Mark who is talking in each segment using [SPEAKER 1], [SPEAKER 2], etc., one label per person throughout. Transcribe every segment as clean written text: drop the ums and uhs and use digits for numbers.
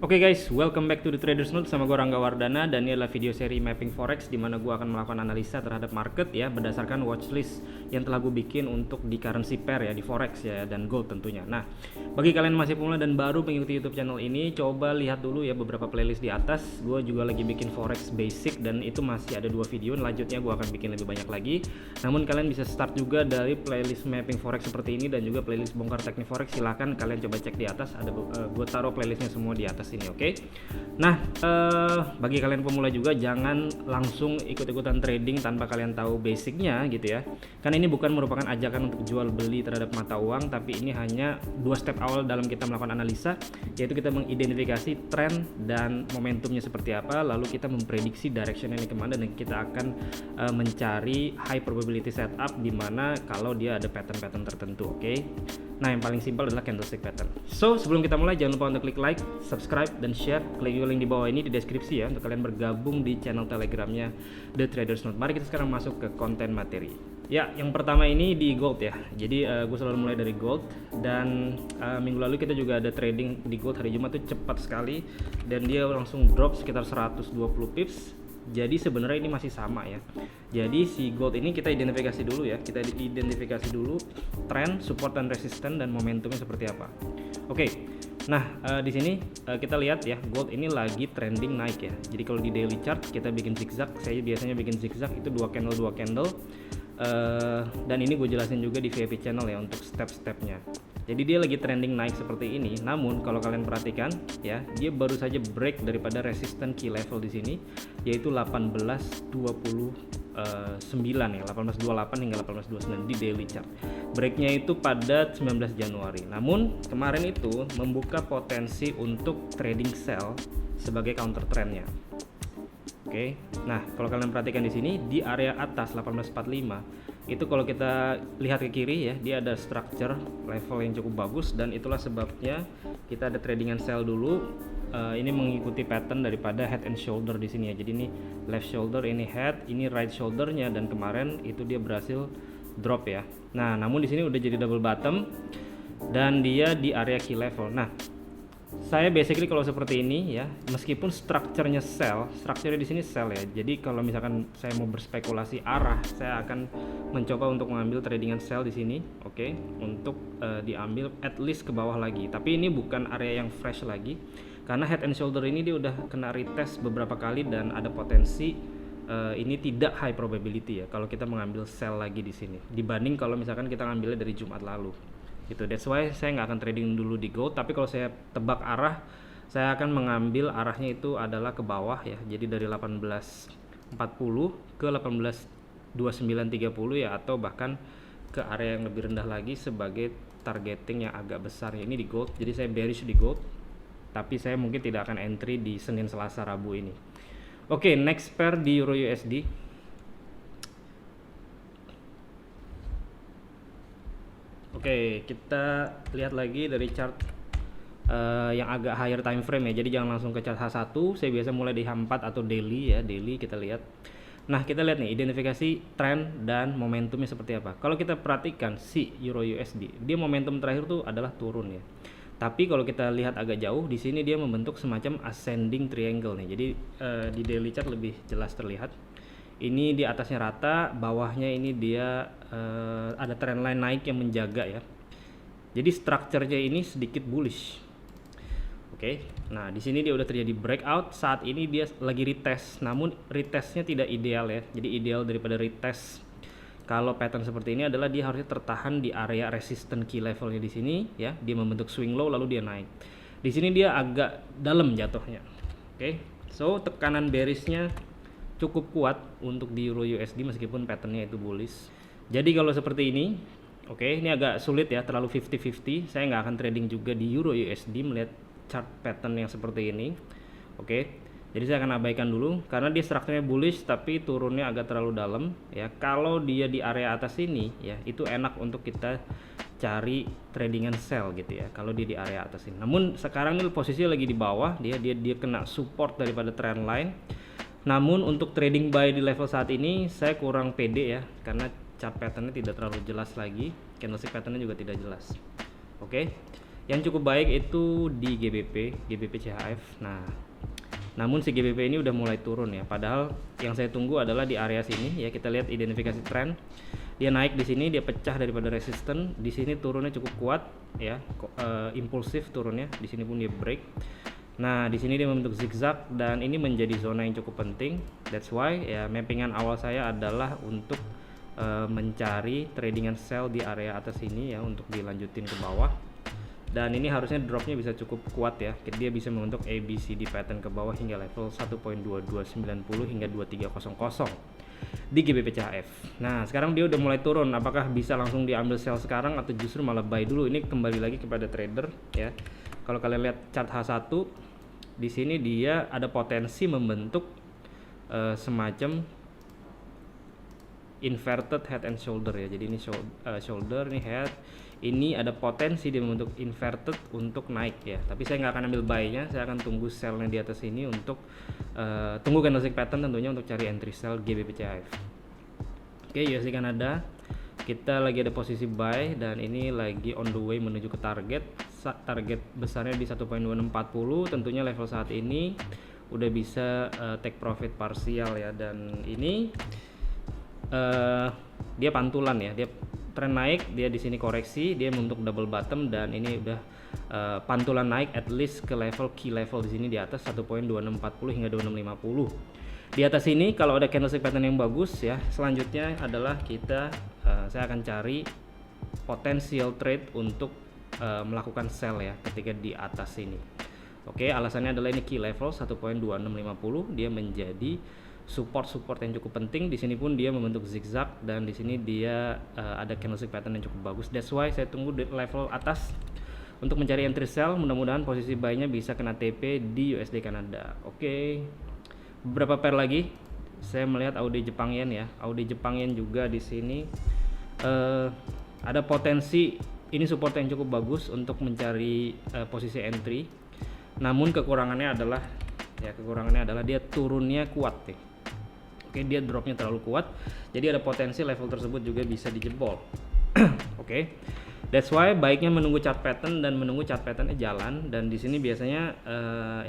[SPEAKER 1] Oke guys, welcome back to the Traders Note sama gue Rangga Wardana, dan ini adalah video seri mapping forex di mana gue akan melakukan analisa terhadap market ya berdasarkan watchlist yang telah gue bikin untuk di currency pair ya, di forex ya, dan gold tentunya. Nah, bagi kalian yang masih pemula dan baru mengikuti YouTube channel ini, coba lihat dulu ya beberapa playlist di atas. Gue juga lagi bikin forex basic dan itu masih ada 2 video. Lanjutnya gue akan bikin lebih banyak lagi. Namun kalian bisa start juga dari playlist mapping forex seperti ini dan juga playlist bongkar teknik forex. Silahkan kalian coba cek di atas. Ada gue taruh playlistnya semua di atas ini, oke? Nah, bagi kalian pemula juga jangan langsung ikut-ikutan trading tanpa kalian tahu basicnya gitu ya. Karena ini bukan merupakan ajakan untuk jual beli terhadap mata uang, tapi ini hanya 2 step awal dalam kita melakukan analisa, yaitu kita mengidentifikasi tren dan momentumnya seperti apa, lalu kita memprediksi direction ini kemana, dan kita akan mencari high probability setup di mana kalau dia ada pattern-pattern tertentu, oke? Nah, yang paling simpel adalah candlestick pattern. So, sebelum kita mulai, jangan lupa untuk klik like, subscribe, dan share. Klik link di bawah ini di deskripsi ya untuk kalian bergabung di channel telegramnya The Traders Note. Mari kita sekarang masuk ke konten materi. Ya, yang pertama ini di gold ya. Jadi gue selalu mulai dari gold, dan minggu lalu kita juga ada trading di gold hari Jumat tuh cepat sekali dan dia langsung drop sekitar 120 pips. Jadi sebenarnya ini masih sama ya. Jadi si gold ini kita identifikasi dulu ya. Kita identifikasi dulu tren, support dan resisten, dan momentumnya seperti apa. Oke. Nah, di sini kita lihat ya, gold ini lagi trending naik ya. Jadi kalau di daily chart kita bikin zigzag. Saya biasanya bikin zigzag itu 2 candle. Dan ini gue jelasin juga di VIP channel ya untuk step-stepnya. Jadi dia lagi trending naik seperti ini. Namun kalau kalian perhatikan ya, dia baru saja break daripada resistance key level di sini, yaitu 1829 ya, 1828 hingga 1829 di daily chart. Breaknya itu pada 19 Januari. Namun kemarin itu membuka potensi untuk trading sell sebagai counter trendnya. Oke. Nah, kalau kalian perhatikan di sini di area atas 1845 itu, kalau kita lihat ke kiri ya, dia ada structure level yang cukup bagus, dan itulah sebabnya kita ada tradingan sell dulu. Ini mengikuti pattern daripada head and shoulder di sini ya. Jadi ini left shoulder, ini head, ini right shouldernya, dan kemarin itu dia berhasil drop ya. Nah, namun di sini udah jadi double bottom dan dia di area key level. Nah, saya basically kalau seperti ini ya, meskipun strukturnya sell, strukturnya di sini sell ya. Jadi kalau misalkan saya mau berspekulasi arah, saya akan mencoba untuk mengambil tradingan sell di sini, oke, untuk diambil at least ke bawah lagi. Tapi ini bukan area yang fresh lagi, karena head and shoulder ini dia udah kena retest beberapa kali dan ada potensi ini tidak high probability ya kalau kita mengambil sell lagi di sini dibanding kalau misalkan kita ngambilnya dari Jumat lalu. Gitu. That's why saya nggak akan trading dulu di gold, tapi kalau saya tebak arah, saya akan mengambil arahnya itu adalah ke bawah ya. Jadi dari 1840 ke 182930 ya, atau bahkan ke area yang lebih rendah lagi sebagai targeting yang agak besar ya. Ini di gold. Jadi saya bearish di gold, tapi saya mungkin tidak akan entry di Senin, Selasa, Rabu ini. Oke, next pair di Euro USD. Oke, kita lihat lagi dari chart yang agak higher time frame ya. Jadi jangan langsung ke chart H1. Saya biasa mulai di H4 atau daily ya. Daily kita lihat. Nah, kita lihat nih identifikasi tren dan momentumnya seperti apa. Kalau kita perhatikan si Euro USD, dia momentum terakhir tuh adalah turun ya. Tapi kalau kita lihat agak jauh, di sini dia membentuk semacam ascending triangle nih. Jadi di daily chart lebih jelas terlihat. Ini di atasnya rata, bawahnya ini dia ada trendline naik yang menjaga ya. Jadi strukturnya ini sedikit bullish. Oke. Nah, di sini dia udah terjadi breakout. Saat ini dia lagi retest, namun retestnya tidak ideal ya. Jadi ideal daripada retest kalau pattern seperti ini adalah dia harusnya tertahan di area resistance key levelnya di sini ya. Dia membentuk swing low lalu dia naik. Di sini dia agak dalam jatuhnya. Oke. So, tekanan bearishnya cukup kuat untuk di Euro USD meskipun patternnya itu bullish. Jadi kalau seperti ini, oke, ini agak sulit ya, terlalu 50-50. Saya nggak akan trading juga di Euro USD melihat chart pattern yang seperti ini. Oke, jadi saya akan abaikan dulu karena dia strukturnya bullish tapi turunnya agak terlalu dalam ya. Kalau dia di area atas ini ya, itu enak untuk kita cari tradingan sell gitu ya kalau dia di area atas ini. Namun sekarang ini posisinya lagi di bawah, dia kena support daripada trend line. Namun untuk trading buy di level saat ini saya kurang pede ya, karena chart patternnya tidak terlalu jelas lagi, candlestick patternnya juga tidak jelas. Oke, Yang cukup baik itu di GBP CHF. Nah, namun si GBP ini udah mulai turun ya. Padahal yang saya tunggu adalah di area sini ya. Kita lihat identifikasi tren. Dia naik di sini, dia pecah daripada resisten. Di sini turunnya cukup kuat ya, impulsif turunnya. Di sini pun dia break. Nah, di sini dia membentuk zigzag dan ini menjadi zona yang cukup penting. That's why ya mappingan awal saya adalah untuk mencari tradingan sell di area atas ini ya untuk dilanjutin ke bawah. Dan ini harusnya dropnya bisa cukup kuat ya. Dia bisa membentuk ABCD pattern ke bawah hingga level 1.2290 hingga 2300 di GBP CHF. Nah, sekarang dia udah mulai turun. Apakah bisa langsung diambil sell sekarang atau justru malah buy dulu? Ini kembali lagi kepada trader ya. Kalau kalian lihat chart H1, di sini dia ada potensi membentuk semacam inverted head and shoulder ya. Jadi ini shoulder, ini head. Ini ada potensi dia membentuk inverted untuk naik ya. Tapi saya nggak akan ambil buy-nya, saya akan tunggu sell-nya di atas ini untuk tunggu candlestick pattern tentunya untuk cari entry sell GBP CHF. Oke, USD Kanada kita lagi ada posisi buy dan ini lagi on the way menuju ke target. Target besarnya di 1.2640. Tentunya level saat ini udah bisa take profit parsial ya, dan ini dia pantulan ya. Dia tren naik, dia di sini koreksi, dia membentuk double bottom dan ini udah pantulan naik at least ke level key level di sini di atas 1.2640 hingga 2650. Di atas ini kalau ada candlestick pattern yang bagus ya, selanjutnya adalah saya akan cari potensial trade untuk melakukan sell ya ketika di atas ini. Oke, alasannya adalah ini key level 1.2650, dia menjadi support yang cukup penting. Di sini pun dia membentuk zigzag dan di sini dia ada candlestick pattern yang cukup bagus. That's why saya tunggu di level atas untuk mencari entry sell. Mudah-mudahan posisi buy-nya bisa kena TP di USD Kanada. Oke. Beberapa pair lagi. Saya melihat AUD Jepang Yen ya. AUD Jepang Yen juga di sini ada potensi ini support yang cukup bagus untuk mencari posisi entry. Namun kekurangannya adalah dia turunnya kuat ya. Oke, dia dropnya terlalu kuat, jadi ada potensi level tersebut juga bisa dijebol. Oke, that's why baiknya menunggu chart pattern dan menunggu chart patternnya jalan. Dan di sini biasanya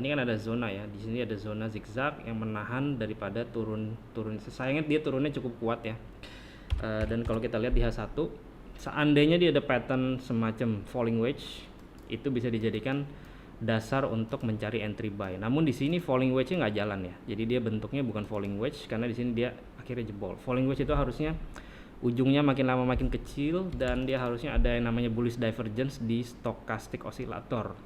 [SPEAKER 1] ini kan ada zona ya, di sini ada zona zigzag yang menahan daripada turun. Sayangnya dia turunnya cukup kuat ya. Dan kalau kita lihat di H1, seandainya dia ada pattern semacam falling wedge, itu bisa dijadikan dasar untuk mencari entry buy. Namun di sini falling wedge-nya nggak jalan ya. Jadi dia bentuknya bukan falling wedge karena di sini dia akhirnya jebol. Falling wedge itu harusnya ujungnya makin lama makin kecil dan dia harusnya ada yang namanya bullish divergence di stochastic oscillator.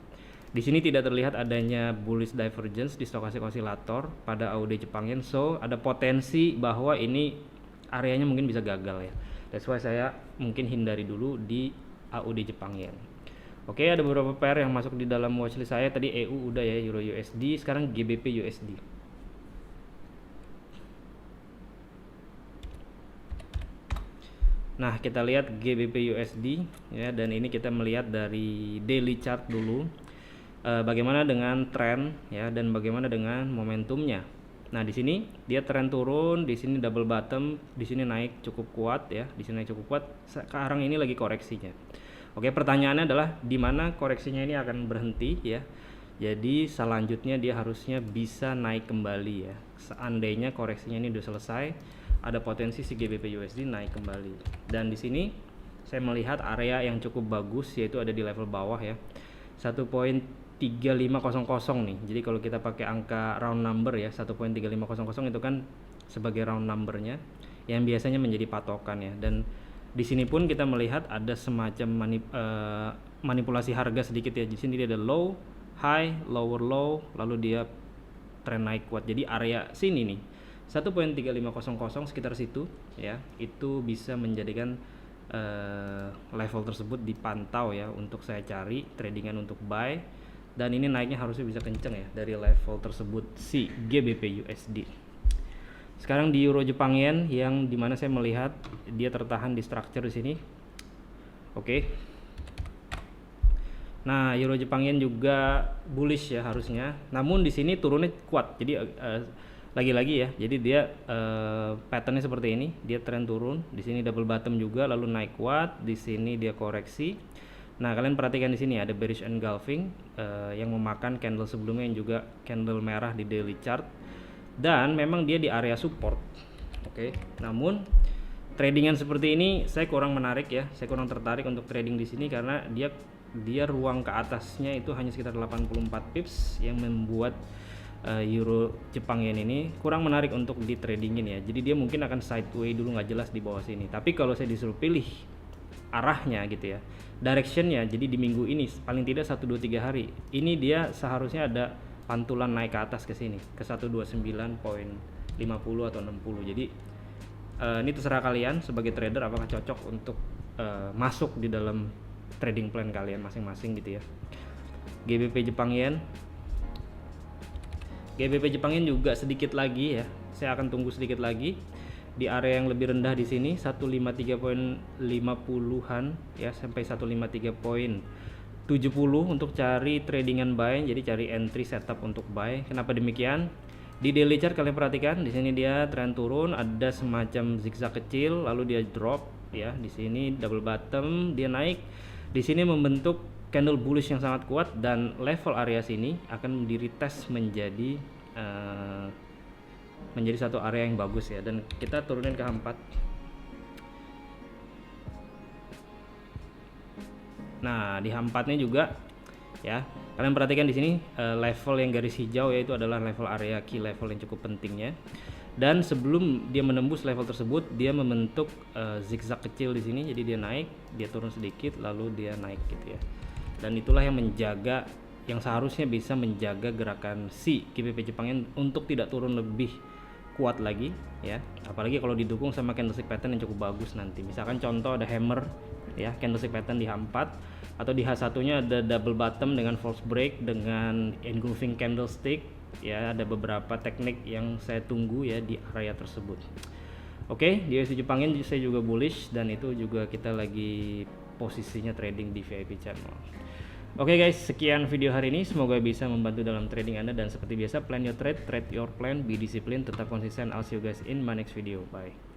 [SPEAKER 1] Di sini tidak terlihat adanya bullish divergence di stochastic oscillator pada AUD Jepang Yen. So, ada potensi bahwa ini areanya mungkin bisa gagal ya. That's why saya mungkin hindari dulu di AUD Jepang Yen. Oke, ada beberapa pair yang masuk di dalam watchlist saya. Tadi EU udah ya, Euro USD, sekarang GBP USD. Nah, kita lihat GBP USD ya, dan ini kita melihat dari daily chart dulu. Bagaimana dengan tren ya, dan bagaimana dengan momentumnya. Nah, di sini dia tren turun, di sini double bottom, di sini naik cukup kuat ya, di sini naik cukup kuat. Sekarang ini lagi koreksinya. Oke, pertanyaannya adalah di mana koreksinya ini akan berhenti ya. Jadi selanjutnya dia harusnya bisa naik kembali ya. Seandainya koreksinya ini udah selesai, ada potensi si GBP USD naik kembali. Dan di sini saya melihat area yang cukup bagus yaitu ada di level bawah ya. 1.3500 nih. Jadi kalau kita pakai angka round number ya, 1.3500 itu kan sebagai round numbernya yang biasanya menjadi patokan ya. Dan di sini pun kita melihat ada semacam manipulasi harga sedikit ya. Di sini dia ada low, high, lower low, lalu dia tren naik kuat. Jadi area sini nih 1.3500 sekitar situ ya, itu bisa menjadikan level tersebut dipantau ya untuk saya cari tradingan untuk buy. Dan ini naiknya harusnya bisa kenceng ya dari level tersebut si GBP USD. Sekarang di Euro Jepang Yen yang dimana saya melihat dia tertahan di structure di sini. Oke. Nah, Euro Jepang Yen juga bullish ya harusnya. Namun di sini turunnya kuat. Jadi lagi-lagi ya. Jadi dia patternnya seperti ini. Dia tren turun. Di sini double bottom juga, lalu naik kuat. Di sini dia koreksi. Nah, kalian perhatikan di sini ada bearish engulfing yang memakan candle sebelumnya yang juga candle merah di daily chart, dan memang dia di area support. Oke, namun tradingan seperti ini saya kurang menarik ya, saya kurang tertarik untuk trading di sini karena dia ruang ke atasnya itu hanya sekitar 84 pips yang membuat euro Jepang yen ini kurang menarik untuk di tradingin ya. Jadi dia mungkin akan sideway dulu, nggak jelas di bawah sini. Tapi kalau saya disuruh pilih arahnya gitu ya, directionnya, jadi di minggu ini paling tidak 1 2 3 hari ini dia seharusnya ada pantulan naik ke atas ke sini ke 129.50 atau 60. Jadi ini terserah kalian sebagai trader apakah cocok untuk masuk di dalam trading plan kalian masing-masing gitu ya. GBP Jepang Yen juga sedikit lagi ya, saya akan tunggu sedikit lagi di area yang lebih rendah di sini 153.50-an ya sampai 153.70 untuk cari tradingan buy, jadi cari entry setup untuk buy. Kenapa demikian? Di daily chart kalian perhatikan di sini dia tren turun, ada semacam zigzag kecil lalu dia drop ya, di sini double bottom, dia naik di sini membentuk candle bullish yang sangat kuat, dan level area sini akan di retest menjadi satu area yang bagus ya. Dan kita turunin ke H4. Nah, di H4 nya juga ya, kalian perhatikan di sini level yang garis hijau yaitu adalah level area key level yang cukup pentingnya. Dan sebelum dia menembus level tersebut, dia membentuk zigzag kecil di sini. Jadi dia naik, dia turun sedikit, lalu dia naik gitu ya. Dan itulah yang seharusnya bisa menjaga gerakan si GBP Jepang Yen untuk tidak turun lebih kuat lagi ya. Apalagi kalau didukung sama candlestick pattern yang cukup bagus nanti. Misalkan contoh ada hammer ya, candlestick pattern di H4, atau di H1-nya ada double bottom dengan false break dengan engulfing candlestick ya. Ada beberapa teknik yang saya tunggu ya di area tersebut. Oke, di USD Jepang Yen saya juga bullish, dan itu juga kita lagi posisinya trading di VIP channel. Oke guys, sekian video hari ini, semoga bisa membantu dalam trading Anda, dan seperti biasa plan your trade, trade your plan, be disciplined, tetap konsisten. I'll see you guys in my next video. Bye.